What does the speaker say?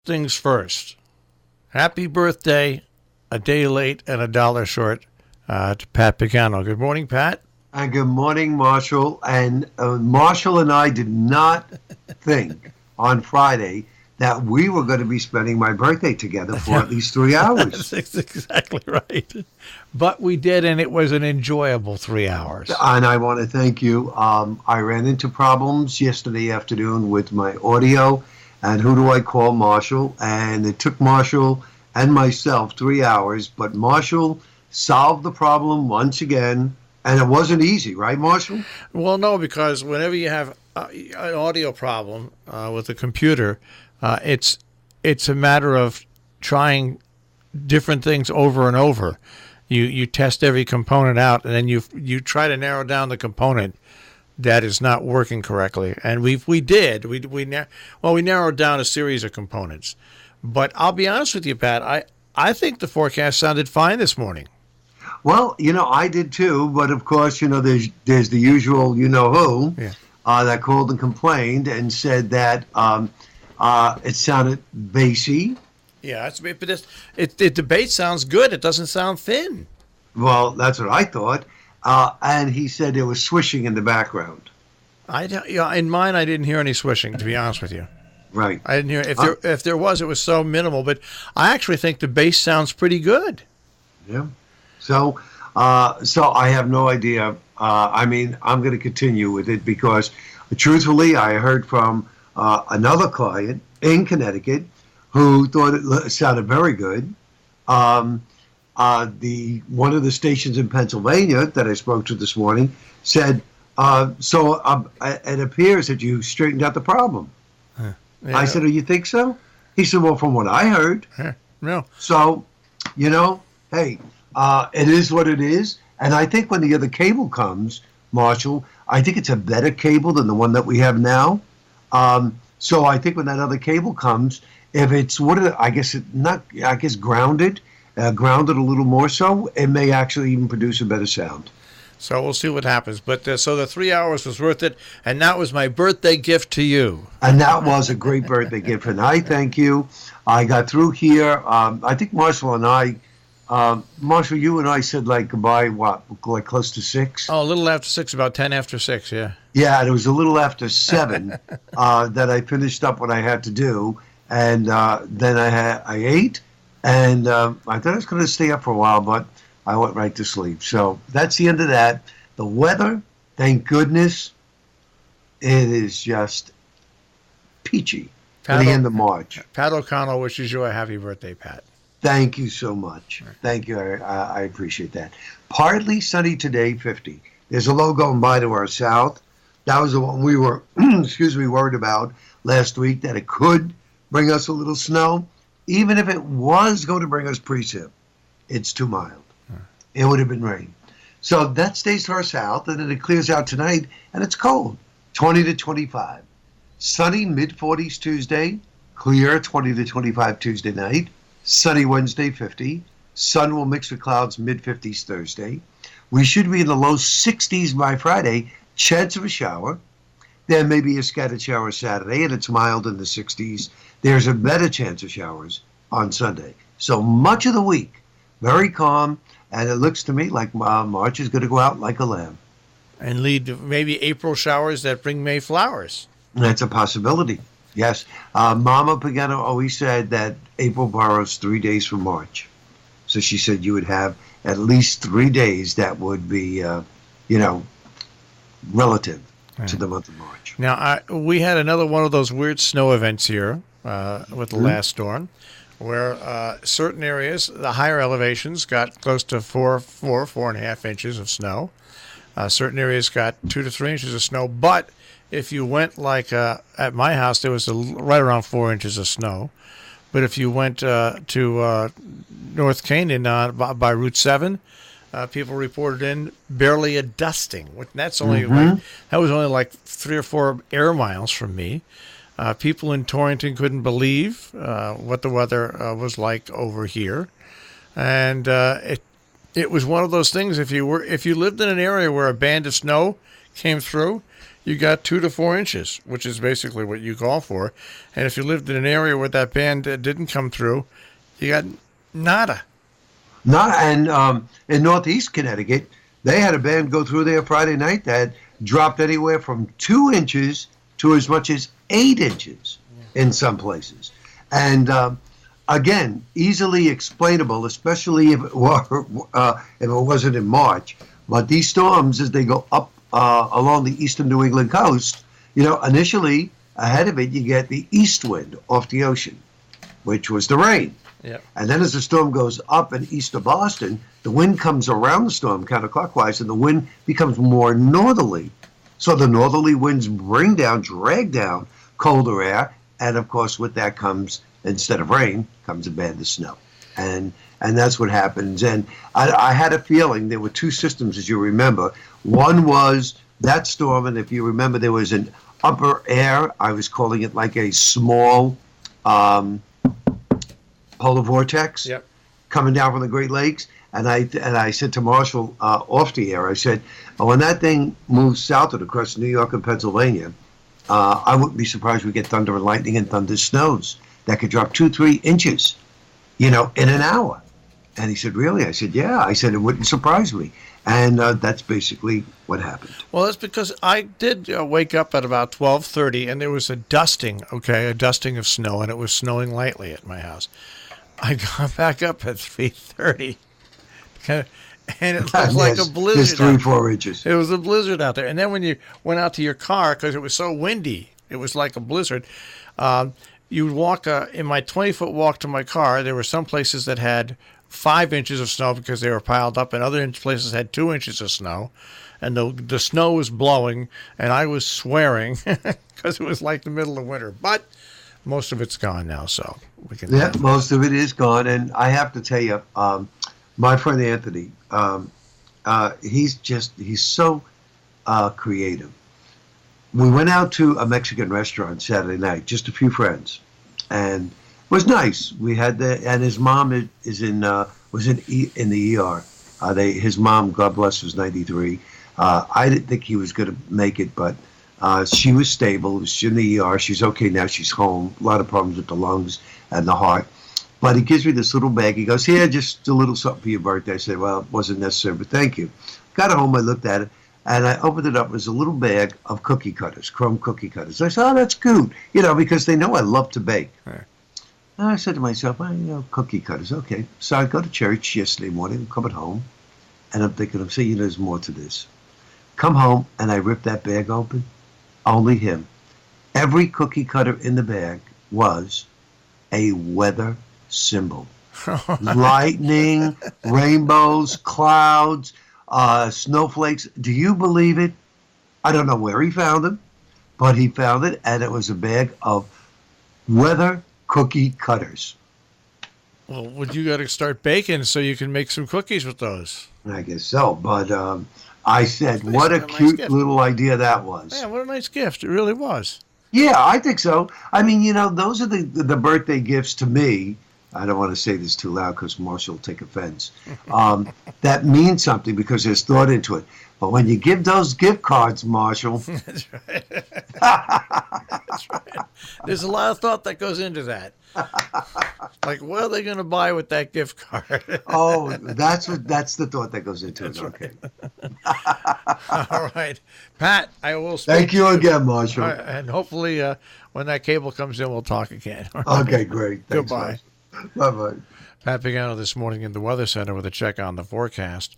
things first. Happy birthday, a day late and $1 short, to Pat Pagano. Good morning, Pat. And good morning, Marshall. And Marshall and I did not think on Friday that we were going to be spending my birthday together for at least 3 hours. That's exactly right. But we did, and it was an enjoyable 3 hours. And I want to thank you. I ran into problems yesterday afternoon with my audio. And who do I call? Marshall. And it took Marshall and myself 3 hours. But Marshall solved the problem once again. And it wasn't easy, right, Marshall? Well, no, because whenever you have an audio problem with a computer, it's a matter of trying different things over and over. You test every component out, and then you try to narrow down the component that is not working correctly. And we narrowed down a series of components. But I'll be honest with you, Pat, I think the forecast sounded fine this morning. Well, I did too, but of course, there's the usual who that called and complained and said that it sounded bassy. Yeah, but the debate sounds good. It doesn't sound thin. Well, that's what I thought. And he said there was swishing in the background. In mine, I didn't hear any swishing, to be honest with you. Right. I didn't hear. If there was, it was so minimal. But I actually think the bass sounds pretty good. Yeah. So I have no idea. I'm going to continue with it because, truthfully, I heard from another client in Connecticut who thought it sounded very good. One of the stations in Pennsylvania that I spoke to this morning said, it appears that you straightened out the problem. Yeah. I said, oh, you think so? He said, well, from what I heard. No. So, hey. It is what it is. And I think when the other cable comes, Marshall, I think it's a better cable than the one that we have now. So I think when that other cable comes, if it's grounded a little more so, it may actually even produce a better sound. So we'll see what happens. But so the 3 hours was worth it, and that was my birthday gift to you. And that was a great birthday gift, and I thank you. I got through here. I think Marshall and I. Marshall, you and I said goodbye, close to 6? Oh, a little after 6, about 10 after 6, yeah. Yeah, and it was a little after 7 that I finished up what I had to do. And then I ate, and I thought I was going to stay up for a while, but I went right to sleep. So that's the end of that. The weather, thank goodness, it is just peachy at the end of March. Pat O'Connell wishes you a happy birthday, Pat. Thank you so much. Thank you. I appreciate that. Partly sunny today, 50. There's a low going by to our south. That was the one we were, worried about last week, that it could bring us a little snow. Even if it was going to bring us precip, it's too mild. It would have been rain. So that stays to our south, and then it clears out tonight, and it's cold, 20 to 25. Sunny, mid-40s Tuesday. Clear, 20 to 25 Tuesday night. Sunny Wednesday, 50. Sun will mix with clouds, mid-50s Thursday. We should be in the low 60s by Friday. Chance of a shower. There may be a scattered shower Saturday, and it's mild in the 60s. There's a better chance of showers on Sunday. So much of the week, very calm, and it looks to me like March is going to go out like a lamb. And lead to maybe April showers that bring May flowers. That's a possibility. Yes. Mama Pagano always said that April borrows 3 days from March. So she said you would have at least 3 days that would be, relative to the month of March. Now, we had another one of those weird snow events here with the last storm, where certain areas, the higher elevations, got close to 4.5 inches of snow. Certain areas got 2 to 3 inches of snow, but if you went at my house, there was right around 4 inches of snow. But if you went to North Canaan by Route 7, people reported in barely a dusting. That's only that was only like 3 or 4 air miles from me. People in Torrington couldn't believe what the weather was like over here, and it was one of those things. If you lived in an area where a band of snow came through, you got 2 to 4 inches, which is basically what you call for. And if you lived in an area where that band didn't come through, you got nada. Not and in Northeast Connecticut, they had a band go through there Friday night that dropped anywhere from 2 inches to as much as 8 inches in some places. And again, easily explainable, especially if it wasn't in March. But these storms, as they go up along the eastern New England coast, initially ahead of it, you get the east wind off the ocean, which was the rain. Yep. And then as the storm goes up and east of Boston, the wind comes around the storm counterclockwise, and the wind becomes more northerly. So the northerly winds drag down colder air, and of course with that comes, instead of rain, comes a band of snow. And that's what happens. And I had a feeling there were 2 systems, as you remember. One was that storm, and if you remember, there was an upper air. I was calling it like a small polar vortex coming down from the Great Lakes. And I said to Marshall off the air, I said, when that thing moves southward across New York and Pennsylvania, I wouldn't be surprised we get thunder and lightning and thunder snows that could drop 2-3 inches, in an hour. And he said, really? I said, yeah. I said, it wouldn't surprise me. And that's basically what happened. Well, that's because I did wake up at about 12:30, and there was a dusting of snow, and it was snowing lightly at my house. I got back up at 3:30, and it looked like a blizzard. There's 3-4 inches. It was a blizzard out there. And then when you went out to your car, because it was so windy, it was like a blizzard, you would walk, in my 20-foot walk to my car, there were some places that had 5 inches of snow because they were piled up, and other places had 2 inches of snow. And the snow was blowing, and I was swearing because it was like the middle of winter. But most of it's gone now, so we can. Yeah, most of it is gone. And I have to tell you, my friend Anthony, he's so creative. We went out to a Mexican restaurant Saturday night, just a few friends, and it was nice. We had and his mom was in the ER. His mom, God bless, was 93. I didn't think he was going to make it, but she was stable. She was in the ER. She's okay now. She's home. A lot of problems with the lungs and the heart. But he gives me this little bag. He goes, here, just a little something for your birthday. I said, well, it wasn't necessary, but thank you. Got home, I looked at it, and I opened it up. It was a little bag of cookie cutters, chrome cookie cutters. I said, oh, that's cute, because they know I love to bake. Right. And I said to myself, well, cookie cutters, okay. So I go to church yesterday morning, I'm coming home, and I'm thinking, there's more to this. Come home, and I rip that bag open. Only him. Every cookie cutter in the bag was a weather symbol. Lightning, rainbows, clouds, snowflakes. Do you believe it? I don't know where he found them, but he found it, and it was a bag of weather cookie cutters. Well, you got to start baking so you can make some cookies with those. I guess so, but I said, what a cute little idea that was. Yeah, what a nice gift. It really was. Yeah, I think so. I mean, those are the birthday gifts to me. I don't want to say this too loud because Marshall will take offense. That means something because there's thought into it. But when you give those gift cards, Marshall. That's right. That's right. There's a lot of thought that goes into that. Like, what are they going to buy with that gift card? Oh, that's the thought that goes into it. Okay. All right. Pat, I will speak. Thank you again, Marshall. And hopefully when that cable comes in, we'll talk again. Okay, great. Thanks, Goodbye. Bye-bye. Pat Pagano this morning in the Weather Center with a check on the forecast.